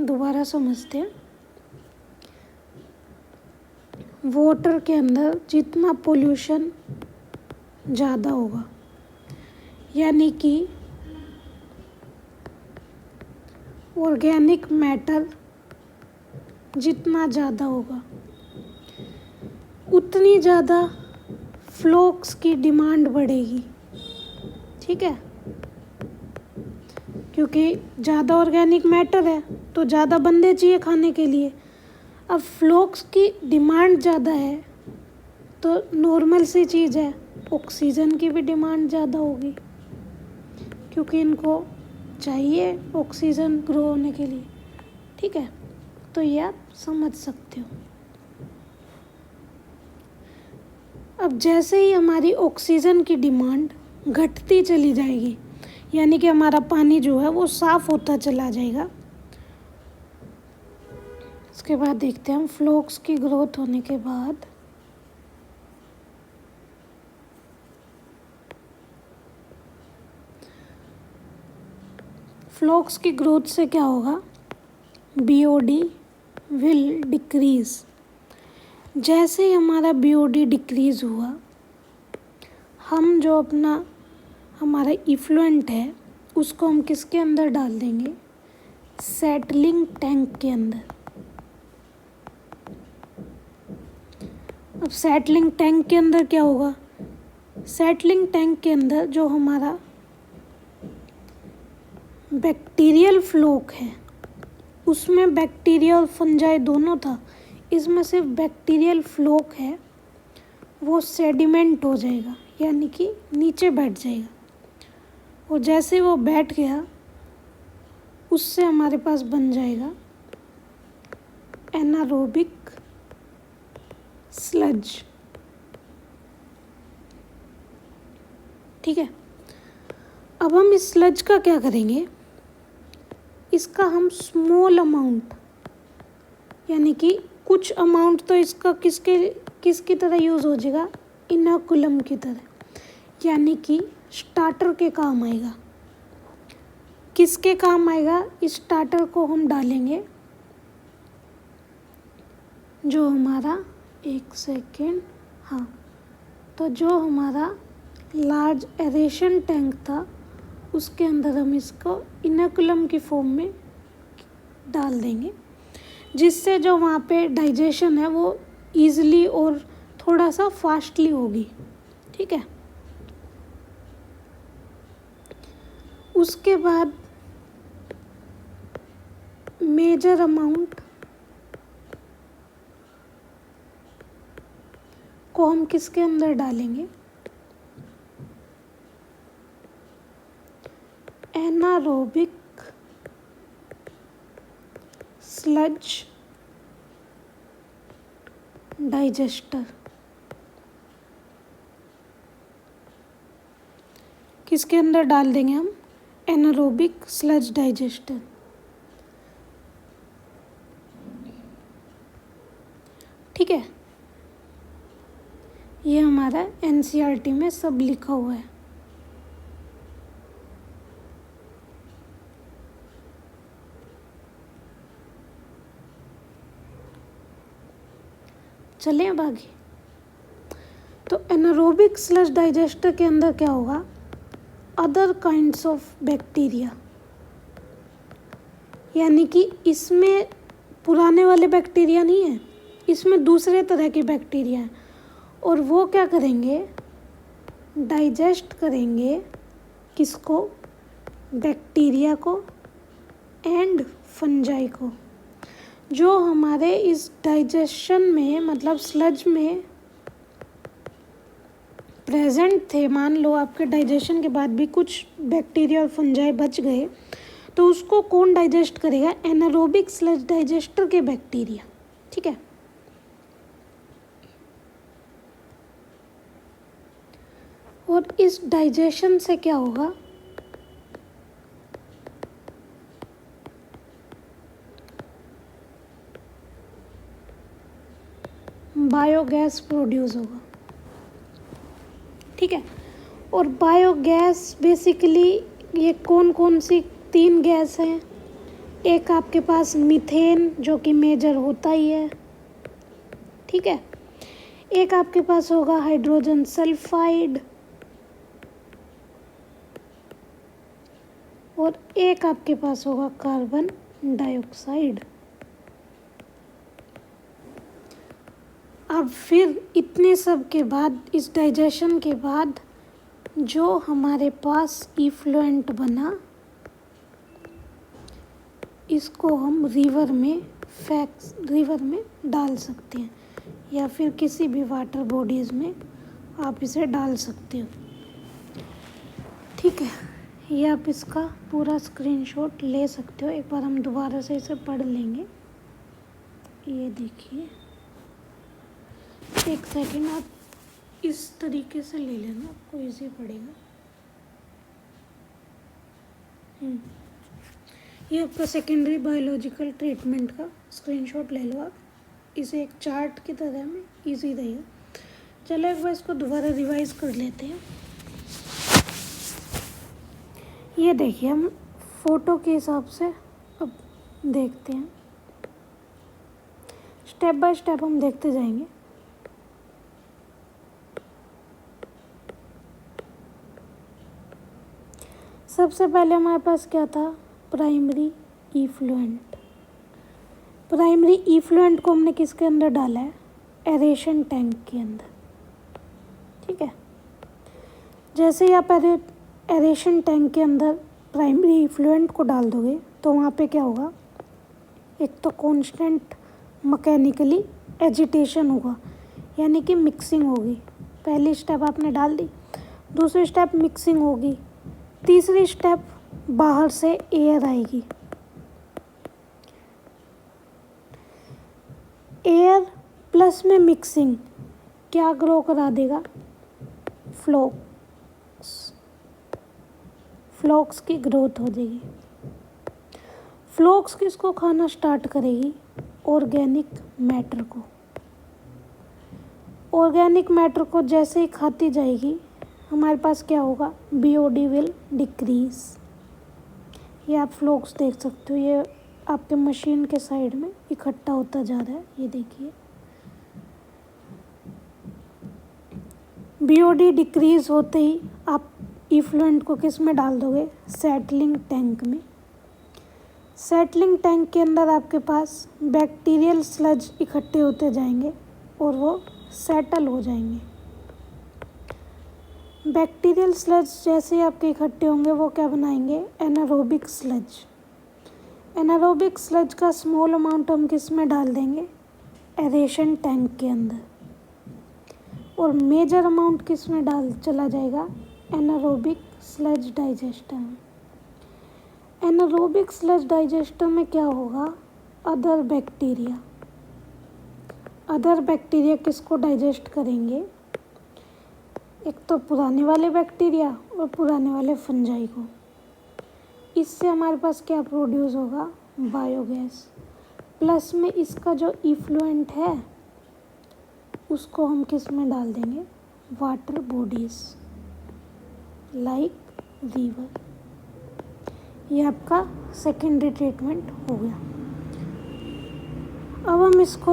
दोबारा समझते हैं। वाटर के अंदर जितना पोल्यूशन ज़्यादा होगा, यानी कि ऑर्गेनिक मैटर जितना ज़्यादा होगा, उतनी ज़्यादा फ्लोक्स की डिमांड बढ़ेगी। ठीक है, क्योंकि ज़्यादा ऑर्गेनिक मैटर है तो ज़्यादा बंदे चाहिए खाने के लिए। अब फ्लोक्स की डिमांड ज़्यादा है तो नॉर्मल सी चीज़ है, ऑक्सीजन की भी डिमांड ज़्यादा होगी, क्योंकि इनको चाहिए ऑक्सीजन ग्रो होने के लिए। ठीक है, तो ये आप समझ सकते हो। अब जैसे ही हमारी ऑक्सीजन की डिमांड घटती चली जाएगी, यानी कि हमारा पानी जो है वो साफ़ होता चला जाएगा। उसके बाद देखते हैं हम फ्लोक्स की ग्रोथ होने के बाद फ्लोक्स की ग्रोथ से क्या होगा, बीओडी विल डिक्रीज़। जैसे ही हमारा बीओडी डिक्रीज़ हुआ, हम जो अपना हमारा इफ्लुएंट है उसको हम किसके अंदर डाल देंगे, सेटलिंग टैंक के अंदर। अब सेटलिंग टैंक के अंदर क्या होगा, सेटलिंग टैंक के अंदर जो हमारा बैक्टीरियल फ्लोक है उसमें बैक्टीरिया और फंजाई दोनों था, इसमें सिर्फ बैक्टीरियल फ्लोक है, वो सेडिमेंट हो जाएगा, यानी कि नीचे बैठ जाएगा। और जैसे वो बैठ गया उससे हमारे पास बन जाएगा एनारोबिक स्लज। ठीक है, अब हम इस स्लज का क्या करेंगे, इसका हम स्मॉल अमाउंट, यानी कि कुछ अमाउंट तो इसका किसकी तरह यूज़ हो जाएगा, इनोकुलम की तरह, यानी कि स्टार्टर के काम आएगा। किसके काम आएगा, इस स्टार्टर को हम डालेंगे जो हमारा, एक सेकेंड, हाँ, तो जो हमारा लार्ज एरेशन टैंक था उसके अंदर हम इसको इनोकुलम की फॉर्म में डाल देंगे, जिससे जो वहाँ पे डाइजेशन है वो ईज़िली और थोड़ा सा फास्टली होगी। ठीक है, उसके बाद मेजर अमाउंट को हम किसके अंदर डालेंगे, एनारोबिक स्लज डाइजेस्टर। किसके अंदर डाल देंगे हम, एनारोबिक स्लज डाइजेस्टर। ठीक है, ये हमारा एनसीईआरटी में सब लिखा हुआ है। चलें अब आगे। तो एनारोबिक स्लज डाइजेस्टर के अंदर क्या होगा, अदर काइंड्स ऑफ बैक्टीरिया, यानी कि इसमें पुराने वाले बैक्टीरिया नहीं है, इसमें दूसरे तरह के बैक्टीरिया हैं, और वो क्या करेंगे, डाइजेस्ट करेंगे किसको, बैक्टीरिया को एंड फंजाई को, जो हमारे इस डाइजेशन में, मतलब स्लज में प्रेजेंट थे। मान लो आपके डाइजेशन के बाद भी कुछ बैक्टीरिया और फंजाई बच गए, तो उसको कौन डाइजेस्ट करेगा, एनारोबिक स्लज डाइजेस्टर के बैक्टीरिया। ठीक है, और इस डाइजेशन से क्या होगा, बायोगैस प्रोड्यूस होगा। ठीक है, और बायोगैस बेसिकली ये कौन कौन सी तीन गैस हैं, एक आपके पास मीथेन जो कि मेजर होता ही है, ठीक है। एक आपके पास होगा हाइड्रोजन सल्फाइड और एक आपके पास होगा कार्बन डाइऑक्साइड। अब फिर इतने सब के बाद, इस डाइजेशन के बाद जो हमारे पास इफ्लुएंट बना, इसको हम रिवर में डाल सकते हैं या फिर किसी भी वाटर बॉडीज़ में आप इसे डाल सकते हो, ठीक है। ये आप इसका पूरा स्क्रीनशॉट ले सकते हो। एक बार हम दोबारा से इसे पढ़ लेंगे। ये देखिए, एक सेकेंड आप इस तरीके से ले लेना, आपको इजी पड़ेगा। ये आपका सेकेंडरी बायोलॉजिकल ट्रीटमेंट का स्क्रीनशॉट ले लो आप। इसे एक चार्ट की तरह में इजी रहेगा। चलो एक बार इसको दोबारा रिवाइज कर लेते हैं। ये देखिए, हम फोटो के हिसाब से अब देखते हैं, स्टेप बाय स्टेप हम देखते जाएंगे। सबसे पहले हमारे पास क्या था, प्राइमरी इफ्लुएंट। प्राइमरी इफ्लुएंट को हमने किसके अंदर डाला है, एरेशन टैंक के अंदर, ठीक है। जैसे ही आप एरेशन टैंक के अंदर प्राइमरी इफ्लुएंट को डाल दोगे तो वहाँ पे क्या होगा, एक तो कांस्टेंट मैकेनिकली एजिटेशन होगा, यानी कि मिक्सिंग होगी। पहली स्टेप आपने डाल दी, दूसरी स्टेप मिक्सिंग होगी, तीसरी स्टेप बाहर से एयर आएगी। एयर प्लस में मिक्सिंग क्या ग्रो करा देगा, फ्लोक्स की ग्रोथ हो जाएगी। फ्लोक्स किसको खाना स्टार्ट करेगी, ऑर्गेनिक मैटर को। ऑर्गेनिक मैटर को जैसे ही खाती जाएगी, हमारे पास क्या होगा, BOD विल डिक्रीज। ये आप फ्लोक्स देख सकते हो, ये आपके मशीन के साइड में इकट्ठा होता जा रहा है। ये देखिए, BOD डिक्रीज होते ही आप इफ्लुएंट को किस में डाल दोगे, सेटलिंग टैंक में। सेटलिंग टैंक के अंदर आपके पास बैक्टीरियल स्लज इकट्ठे होते जाएंगे और वो सेटल हो जाएंगे। बैक्टीरियल स्लज जैसे ही आपके इकट्ठे होंगे, वो क्या बनाएंगे, एनारोबिक स्लज। एनारोबिक स्लज का स्मॉल अमाउंट हम किस में डाल देंगे, एरेशन टैंक के अंदर, और मेजर अमाउंट किस में डाल चला जाएगा, एनारोबिक स्लज डाइजेस्टर में। एनारोबिक स्लज डाइजेस्टर में क्या होगा, अदर बैक्टीरिया किसको डाइजेस्ट करेंगे, एक तो पुराने वाले बैक्टीरिया और पुराने वाले फंजाई को। इससे हमारे पास क्या प्रोड्यूस होगा, बायोगैस। प्लस में इसका जो इफ्लुएंट है उसको हम किस में डाल देंगे, वाटर बॉडीज लाइक रिवर। ये आपका सेकेंडरी ट्रीटमेंट हो गया। अब हम इसको